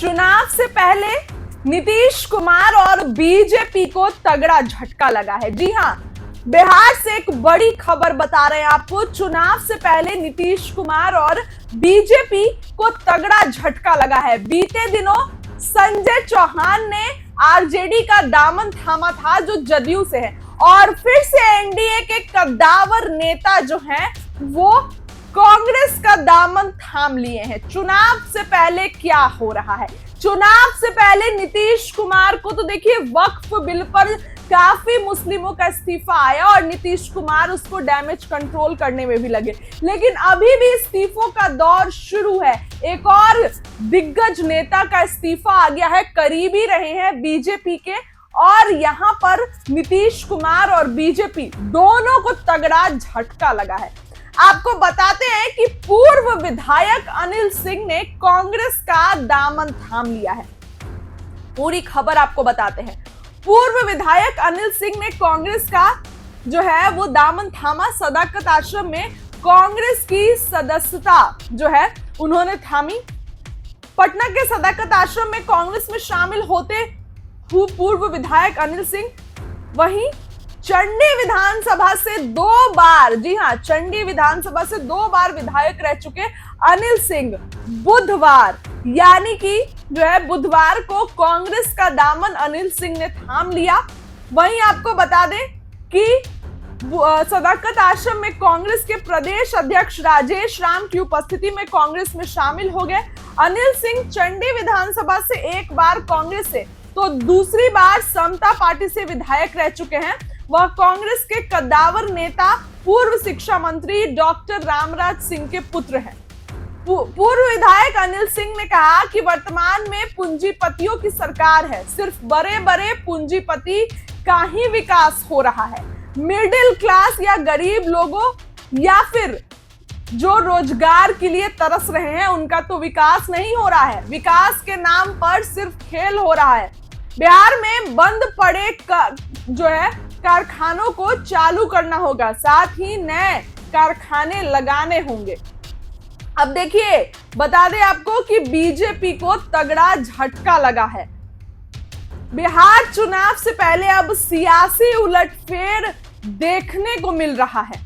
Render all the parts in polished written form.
चुनाव से पहले नीतीश कुमार और बीजेपी को तगड़ा झटका लगा है। जी हां, बिहार से एक बड़ी खबर बता रहे हैं आपको। चुनाव से पहले नीतीश कुमार और बीजेपी को तगड़ा झटका लगा है। बीते दिनों संजय चौहान ने आरजेडी का दामन थामा था जो जदयू से है, और फिर से एनडीए के कद्दावर नेता जो हैं वो कांग्रेस का दामन थाम लिए हैं। चुनाव से पहले क्या हो रहा है? चुनाव से पहले नीतीश कुमार को तो देखिए वक्फ बिल पर काफी मुस्लिमों का इस्तीफा आया और नीतीश कुमार उसको डैमेज कंट्रोल करने में भी लगे, लेकिन अभी भी इस्तीफों का दौर शुरू है। एक और दिग्गज नेता का इस्तीफा आ गया है, करीबी रहे हैं बीजेपी के, और यहां पर नीतीश कुमार और बीजेपी दोनों को तगड़ा झटका लगा है। आपको बताते हैं कि पूर्व विधायक अनिल सिंह ने कांग्रेस का दामन थाम लिया है। पूरी खबर आपको बताते हैं। पूर्व विधायक अनिल सिंह ने कांग्रेस का जो है वो दामन थामा। सदाकत आश्रम में कांग्रेस की सदस्यता जो है उन्होंने थामी। पटना के सदाकत आश्रम में कांग्रेस में शामिल होते पूर्व विधायक अनिल सिंह, वहीं चंडी विधानसभा से 2 बार, जी हां, चंडी विधानसभा से 2 बार विधायक रह चुके अनिल सिंह बुधवार, यानी कि जो है बुधवार को कांग्रेस का दामन अनिल सिंह ने थाम लिया। वहीं आपको बता दें कि सदाकत आश्रम में कांग्रेस के प्रदेश अध्यक्ष राजेश राम की उपस्थिति में कांग्रेस में शामिल हो गए। अनिल सिंह चंडी विधानसभा से 1 बार कांग्रेस से तो दूसरी बार समता पार्टी से विधायक रह चुके हैं। वह कांग्रेस के कद्दावर नेता पूर्व शिक्षा मंत्री डॉक्टर रामराज सिंह के पुत्र हैं। पूर्व विधायक अनिल सिंह ने कहा कि वर्तमान में पूंजीपतियों की सरकार है, सिर्फ बड़े बड़े पूंजीपति का ही विकास हो रहा है। मिडिल क्लास या गरीब लोगों या फिर जो रोजगार के लिए तरस रहे हैं उनका तो विकास नहीं हो रहा है। विकास के नाम पर सिर्फ खेल हो रहा है। बिहार में बंद पड़े जो है कारखानों को चालू करना होगा, साथ ही नए कारखाने लगाने होंगे। अब देखिए, बता दें आपको कि बीजेपी को तगड़ा झटका लगा है। बिहार चुनाव से पहले अब सियासी उलटफेर देखने को मिल रहा है।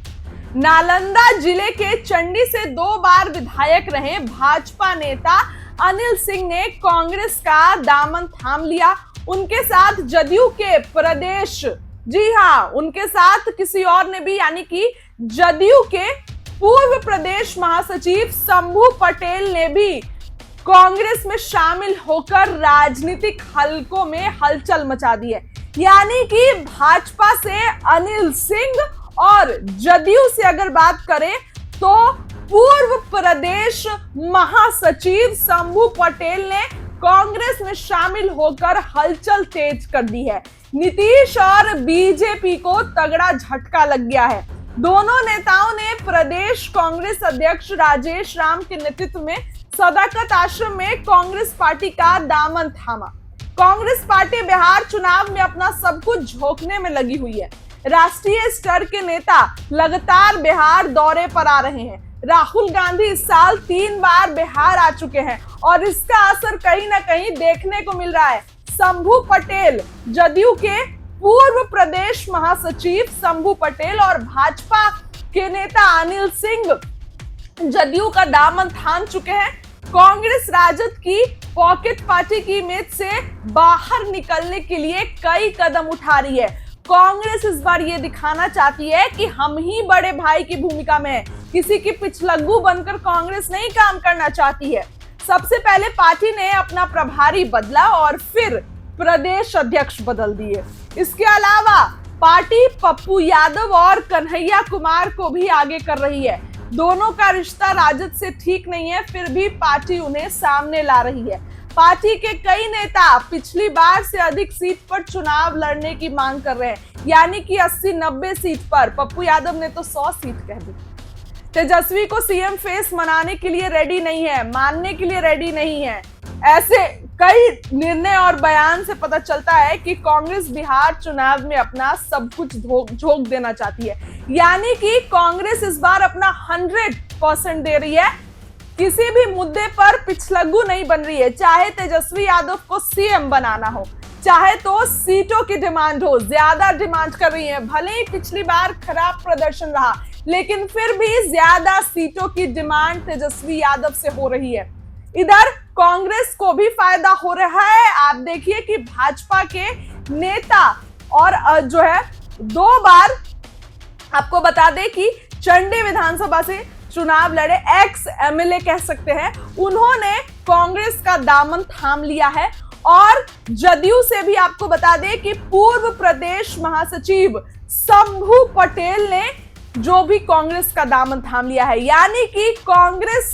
नालंदा जिले के चंडी से 2 बार विधायक रहे भाजपा नेता अनिल सिंह ने कांग्रेस का दामन थाम लिया। उनके साथ जदयू के प्रदेश, जी हां, उनके साथ किसी और ने भी, यानी कि जदयू के पूर्व प्रदेश महासचिव शंभू पटेल ने भी कांग्रेस में शामिल होकर राजनीतिक हलकों में हलचल मचा दी है। यानी कि भाजपा से अनिल सिंह और जदयू से अगर बात करें तो पूर्व प्रदेश महासचिव शंभू पटेल ने कांग्रेस में शामिल होकर हलचल तेज कर दी है। नीतीश और बीजेपी को तगड़ा झटका लग गया है। दोनों नेताओं ने प्रदेश कांग्रेस अध्यक्ष राजेश राम के नेतृत्व में सदाकत आश्रम में कांग्रेस पार्टी का दामन थामा। कांग्रेस पार्टी बिहार चुनाव में अपना सब कुछ झोंकने में लगी हुई है। राष्ट्रीय स्तर के नेता लगातार बिहार दौरे पर आ रहे हैं। राहुल गांधी इस साल 3 बार बिहार आ चुके हैं और इसका असर कहीं ना कहीं देखने को मिल रहा है। शंभू पटेल, जदयू के पूर्व प्रदेश महासचिव शंभू पटेल और भाजपा के नेता अनिल सिंह जदयू का दामन थाम चुके हैं। कांग्रेस राजद की पॉकेट पार्टी की इमेज से बाहर निकलने के लिए कई कदम उठा रही है। कांग्रेस इस बार ये दिखाना चाहती है कि हम ही बड़े भाई की भूमिका में है। किसी की पिछलग्गू बनकर कांग्रेस नहीं काम करना चाहती है। सबसे पहले पार्टी ने अपना प्रभारी बदला और फिर प्रदेश अध्यक्ष बदल दिए। इसके अलावा पार्टी पप्पू यादव और कन्हैया कुमार को भी आगे कर रही है। दोनों का रिश्ता राजद से ठीक नहीं है, फिर भी पार्टी उन्हें सामने ला रही है। पार्टी के कई नेता पिछली बार से अधिक सीट पर चुनाव लड़ने की मांग कर रहे हैं, यानी कि 80-90 सीट पर। पप्पू यादव ने तो 100 सीट कह दी। तेजस्वी को सीएम फेस मनाने के लिए रेडी नहीं है, मानने के लिए रेडी नहीं है। ऐसे कई निर्णय और बयान से पता चलता है कि कांग्रेस बिहार चुनाव में अपना सब कुछ झोंक देना चाहती है। यानी कि कांग्रेस इस बार अपना 100% दे रही है किसी भी मुद्दे पर पिछलग्गू नहीं बन रही है। चाहे तेजस्वी यादव को सीएम बनाना हो, चाहे तो सीटों की डिमांड हो, ज्यादा डिमांड कर रही है। भले ही पिछली बार खराब प्रदर्शन रहा, लेकिन फिर भी ज्यादा सीटों की डिमांड तेजस्वी यादव से हो रही है। इधर कांग्रेस को भी फायदा हो रहा है। आप देखिए कि भाजपा के नेता और जो है 2 बार आपको बता दें कि चंडी विधानसभा से चुनाव लड़े एक्स एमएलए कह सकते हैं, उन्होंने कांग्रेस का दामन थाम लिया है। और जदयू से भी आपको बता दें कि पूर्व प्रदेश महासचिव शंभू पटेल ने जो भी कांग्रेस का दामन थाम लिया है, यानी कि कांग्रेस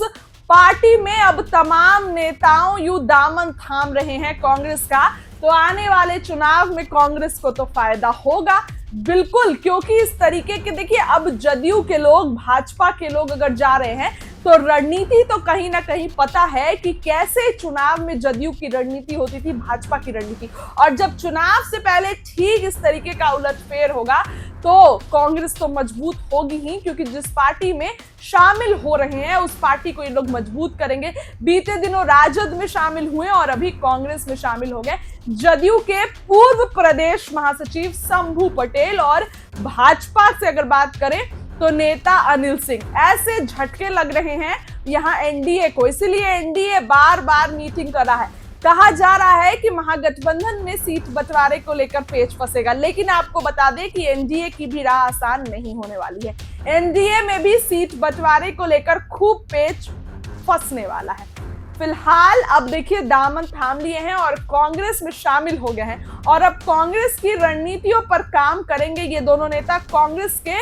पार्टी में अब तमाम नेताओं यूं दामन थाम रहे हैं कांग्रेस का। तो आने वाले चुनाव में कांग्रेस को तो फायदा होगा बिल्कुल, क्योंकि इस तरीके के देखिए अब जदयू के लोग, भाजपा के लोग अगर जा रहे हैं तो रणनीति तो कहीं ना कहीं पता है कि कैसे चुनाव में जदयू की रणनीति होती थी, भाजपा की रणनीति। और जब चुनाव से पहले ठीक इस तरीके का उलटफेर होगा तो कांग्रेस तो मजबूत होगी ही, क्योंकि जिस पार्टी में शामिल हो रहे हैं उस पार्टी को ये लोग मजबूत करेंगे। बीते दिनों राजद में शामिल हुए और अभी कांग्रेस में शामिल हो गए जदयू के पूर्व प्रदेश महासचिव शंभू पटेल। और भाजपा से अगर बात करें तो नेता अनिल सिंह, ऐसे झटके लग रहे हैं यहां एनडीए को, इसीलिए एनडीए बार बार मीटिंग कर रहा है। कहा जा रहा है कि महागठबंधन में सीट बंटवारे को लेकर पेच फंसेगा, लेकिन आपको बता दें कि एनडीए की भी राह आसान नहीं होने वाली है। एनडीए में भी सीट बंटवारे को लेकर खूब पेच फंसने वाला है। फिलहाल अब देखिए दामन थाम लिए हैं और कांग्रेस में शामिल हो गए हैं और अब कांग्रेस की रणनीतियों पर काम करेंगे ये दोनों नेता। कांग्रेस के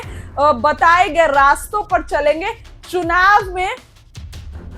बताए गए रास्तों पर चलेंगे। चुनाव में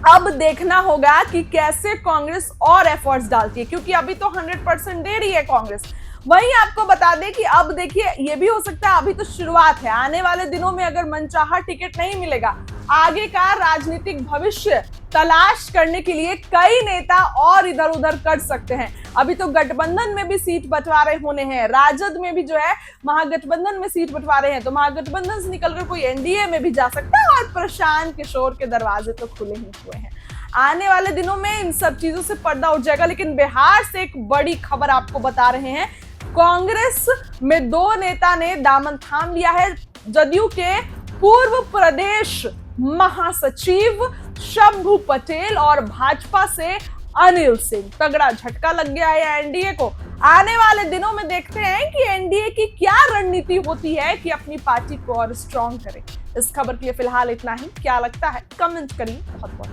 अब देखना होगा कि कैसे कांग्रेस और एफर्ट्स डालती है, क्योंकि अभी तो 100% दे रही है कांग्रेस। वहीं आपको बता दें कि अब देखिए ये भी हो सकता है, अभी तो शुरुआत है, आने वाले दिनों में अगर मनचाहा टिकट नहीं मिलेगा, आगे का राजनीतिक भविष्य तलाश करने के लिए कई नेता और इधर उधर कर सकते हैं। अभी तो गठबंधन में भी सीट बंटवारे होने हैं, राजद में भी जो है महागठबंधन में सीट बंटवारे हैं, तो महागठबंधन से निकलकर कोई एनडीए में भी जा सकता है और प्रशांत किशोर के दरवाजे तो खुले ही हुए हैं। आने वाले दिनों में इन सब चीजों से पर्दा उठ जाएगा। लेकिन बिहार से एक बड़ी खबर आपको बता रहे हैं, कांग्रेस में 2 नेता ने दामन थाम लिया है। जदयू के पूर्व प्रदेश महासचिव शंभू पटेल और भाजपा से अनिल सिंह। तगड़ा झटका लग गया है एनडीए को। आने वाले दिनों में देखते हैं कि एनडीए की क्या रणनीति होती है कि अपनी पार्टी को और स्ट्रॉन्ग करे। इस खबर के लिए फिलहाल इतना ही। क्या लगता है कमेंट करिए। बहुत बहुत